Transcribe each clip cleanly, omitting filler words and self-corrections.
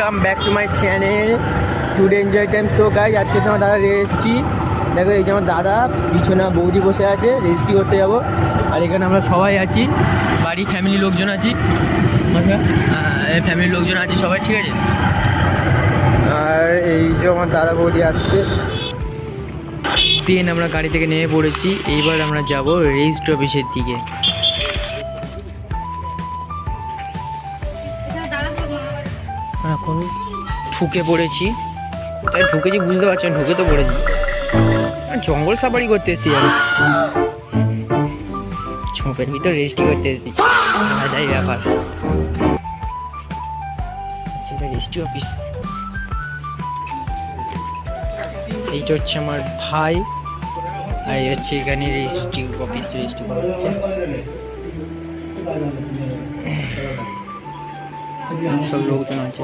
Welcome back to my channel today enjoy time. তো guys আজকে তোমার দাদা রেজিস্ট্রি দেখো, এই যে আমার দাদা পিছনে বৌদি বসে আছে, রেজিস্ট্রি করতে যাবো। আর এখানে আমরা সবাই আছি, বাড়ি ফ্যামিলি লোকজন আছি, ফ্যামিলির লোকজন আছি সবাই, ঠিক আছে। আর এই যে আমার দাদা বৌদি আসছে, দেন আমরা গাড়ি থেকে নেমে পড়েছি। এইবার আমরা যাব রেজিস্ট্রি অফিসের দিকে। এখন ঢুকে পড়েছি, তাই ঢুকেছি বুঝতে পারছি না, ঢুকে তো পড়েছি। জঙ্গল সাফারি করতে এসেছি আমি, ঝোপের ভিতর রেজিস্ট্রি করতে এসেছি, যাই ব্যাপার। আচ্ছা, এটা রেজিস্ট্রি অফিস। এইটা হচ্ছে আমার ভাই, আর এই হচ্ছে এখানে রেজিস্ট্রি অফিস, রেজিস্ট্রি করা হচ্ছে। সব লোকজন আছে।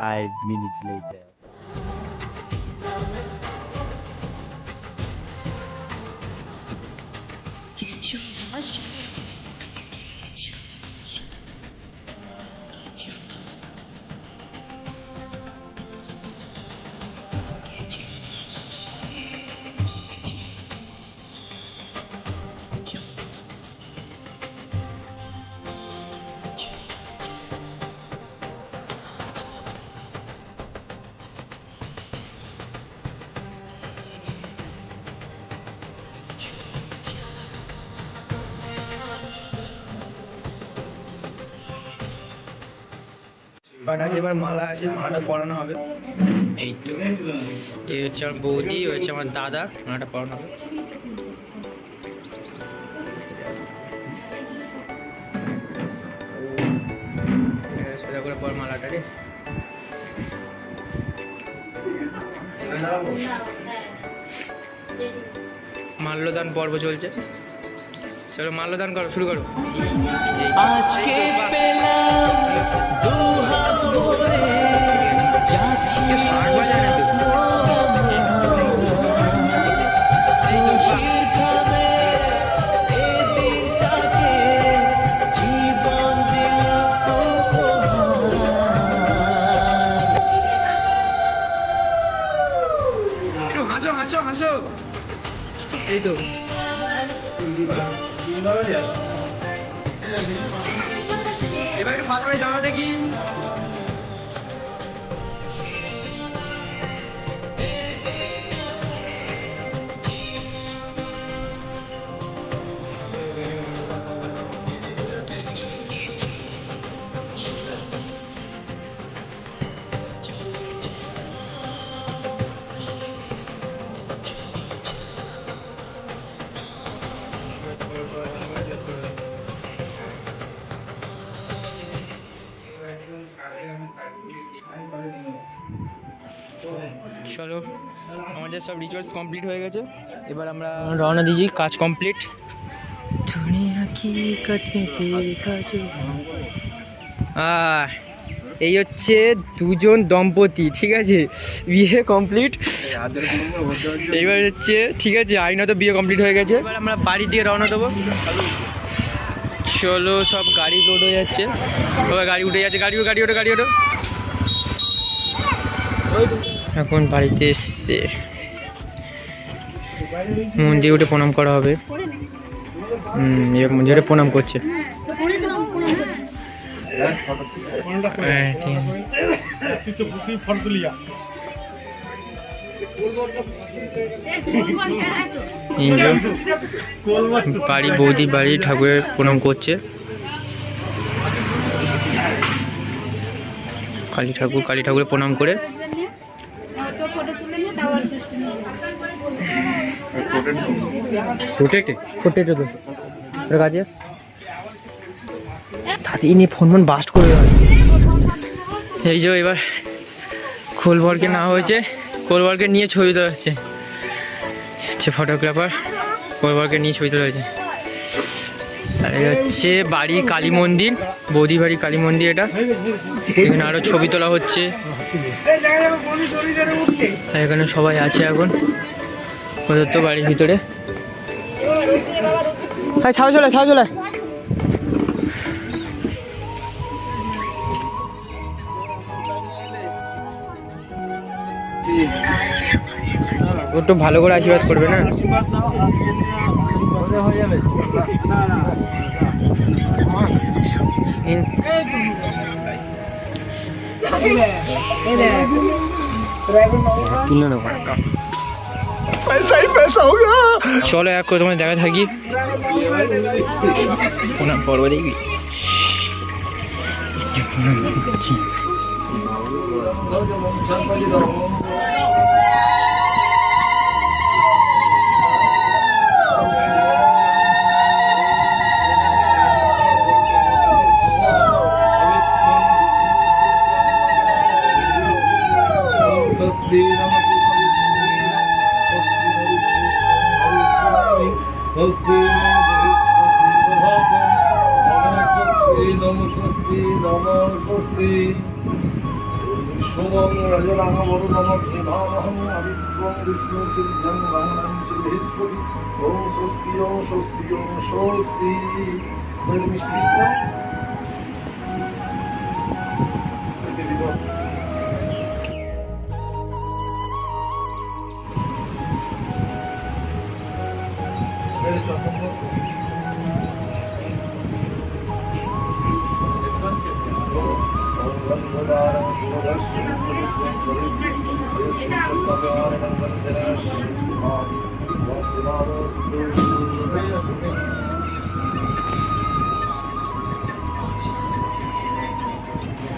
5 minutes later. বাট আজ এবার মালা আছে, মালাটা পরানো হবে। এই তো এই হচ্ছে আমার বৌদি, হচ্ছে আমার দাদা, মালাটা পরানো হবে। সোজা করে পর মালাটা রে। মাল্যদান পর্ব চলছে, চলো মাল্যদান করো, শুরু করো। আজকে পেলাম দু হাত ভরে যাচ্ছি খুশির খাবে এই দিনটাকে, জীবন দিলাম উপহার। হাসো হাসো হাসো, এই তো এবার একটু ফাঁকা হয়ে যাওয়া দেখি। চলো, আমাদের সব রিচুয়ালস কমপ্লিট হয়ে গেছে, এবার আমরা রওনা দিয়েছি, কাজ কমপ্লিট। এই হচ্ছে দুজন দম্পতি, ঠিক আছে, বিয়ে কমপ্লিট। এইবার হচ্ছে ঠিক আছে, আইনত বিয়ে কমপ্লিট হয়ে গেছে। এবার আমরা বাড়ি দিয়ে রওনা দেবো। চলো, সব গাড়ি লোড হয়ে যাচ্ছে, সবাই গাড়ি উঠে যাচ্ছে, গাড়ি ওঠো। এখন বাড়িতে এসছে, মন্দিরে উঠে প্রণাম করা হবে। মন্দিরে প্রণাম করছে। বাড়ি বৌদি বাড়ি ঠাকুরের প্রণাম করছে। কালী ঠাকুরের প্রণাম করে ফোন বাস্ট করে দেওয়া। এই যে এবার খোলবরকে না হয়েছে, খোলবরকে নিয়ে ছবি তোলা হচ্ছে, ফটোগ্রাফার খোলবরকে নিয়ে ছবি তোলা হয়েছে। আর এই হচ্ছে বাড়ি কালী মন্দির, বৌদি বাড়ি কালী মন্দির, এটা এখানে আরো ছবি তোলা হচ্ছে। এখানে সবাই আছে এখন, ওদের তো বাড়ির ভিতরে। ছাও চলে একটু ভালো করে আশীর্বাদ করবে না? নিন। তুলে নেবো। চলো এক করে তোমার দেখা থাকি প্রণাম পর্ব দেখবি।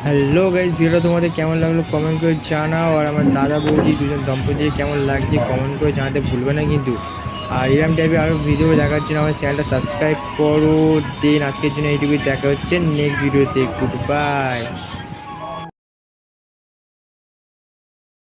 হ্যালো গাইজ, ভিডিওটা তোমাদের কেমন লাগলো কমেন্ট করে জানাও। আর আমার দাদা বৌদি দুজন দম্পতিকে কেমন লাগছে কমেন্ট করে জানাতে ভুলবে না কিন্তু। আর এরকম টাইপের আরও ভিডিও দেখার জন্য আমার চ্যানেলটা সাবস্ক্রাইব করো। দেন আজকের জন্য এইটুকুই, দেখা হচ্ছে নেক্সট ভিডিওতে। Good bye.